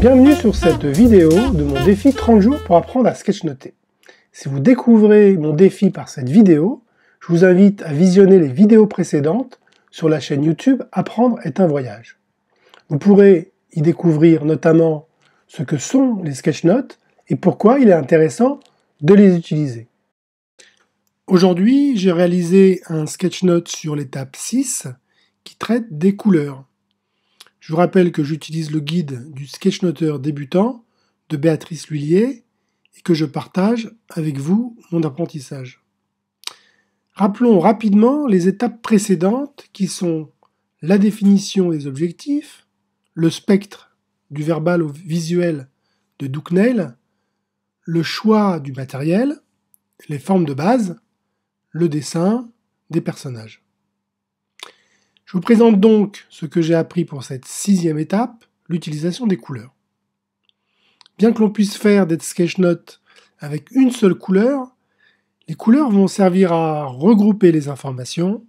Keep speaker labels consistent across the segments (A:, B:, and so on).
A: Bienvenue sur cette vidéo de mon défi 30 jours pour apprendre à sketchnoter. Si vous découvrez mon défi par cette vidéo, je vous invite à visionner les vidéos précédentes sur la chaîne YouTube Apprendre est un voyage. Vous pourrez y découvrir notamment ce que sont les sketchnotes et pourquoi il est intéressant de les utiliser. Aujourd'hui, j'ai réalisé un sketchnote sur l'étape 6 qui traite des couleurs. Je vous rappelle que j'utilise le guide du sketchnoteur débutant de Béatrice Lhuillier et que je partage avec vous mon apprentissage. Rappelons rapidement les étapes précédentes qui sont la définition des objectifs, le spectre du verbal au visuel de Doukneil, le choix du matériel, les formes de base, le dessin des personnages. Je vous présente donc ce que j'ai appris pour cette 6e étape, l'utilisation des couleurs. Bien que l'on puisse faire des sketchnotes avec une seule couleur, les couleurs vont servir à regrouper les informations,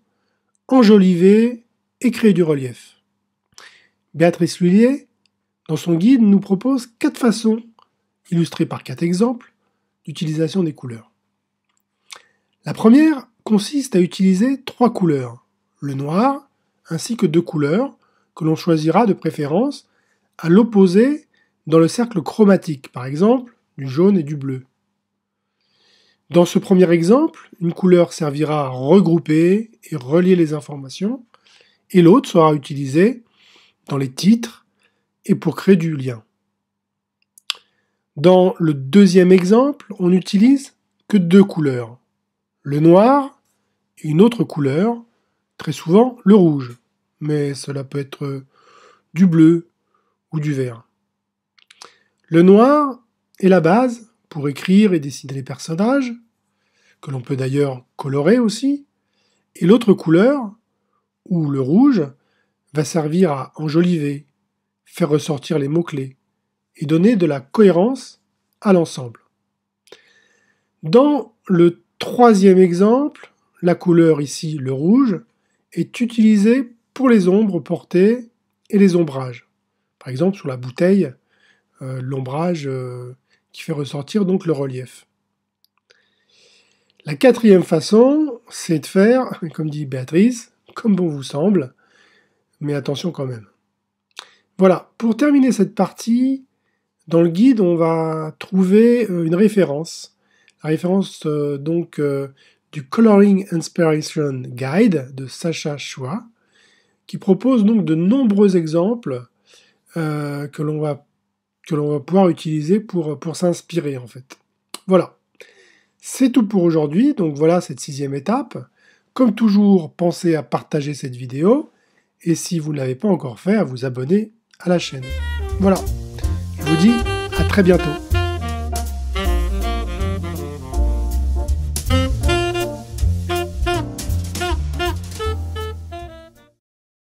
A: enjoliver et créer du relief. Béatrice Lhuillier, dans son guide, nous propose 4 façons, illustrées par 4 exemples, d'utilisation des couleurs. La première consiste à utiliser 3 couleurs, le noir, ainsi que 2 couleurs, que l'on choisira de préférence à l'opposé dans le cercle chromatique, par exemple du jaune et du bleu. Dans ce premier exemple, une couleur servira à regrouper et relier les informations, et l'autre sera utilisée dans les titres et pour créer du lien. Dans le deuxième exemple, on n'utilise que 2 couleurs, le noir et une autre couleur, très souvent le rouge, mais cela peut être du bleu ou du vert. Le noir est la base pour écrire et dessiner les personnages, que l'on peut d'ailleurs colorer aussi, et l'autre couleur, ou le rouge, va servir à enjoliver, faire ressortir les mots-clés et donner de la cohérence à l'ensemble. Dans le troisième exemple, la couleur ici, le rouge, est utilisée pour les ombres portées et les ombrages. Par exemple, sur la bouteille, l'ombrage qui fait ressortir donc le relief. La 4e façon, c'est de faire, comme dit Béatrice, comme bon vous semble, mais attention quand même. Voilà, pour terminer cette partie, dans le guide, on va trouver une référence. La référence du Coloring Inspiration Guide de Sacha Chua, qui propose donc de nombreux exemples que l'on va pouvoir utiliser pour s'inspirer en fait. Voilà, c'est tout pour aujourd'hui, donc voilà cette 6e étape. Comme toujours, pensez à partager cette vidéo, et si vous ne l'avez pas encore fait, à vous abonner à la chaîne. Voilà, je vous dis à très bientôt.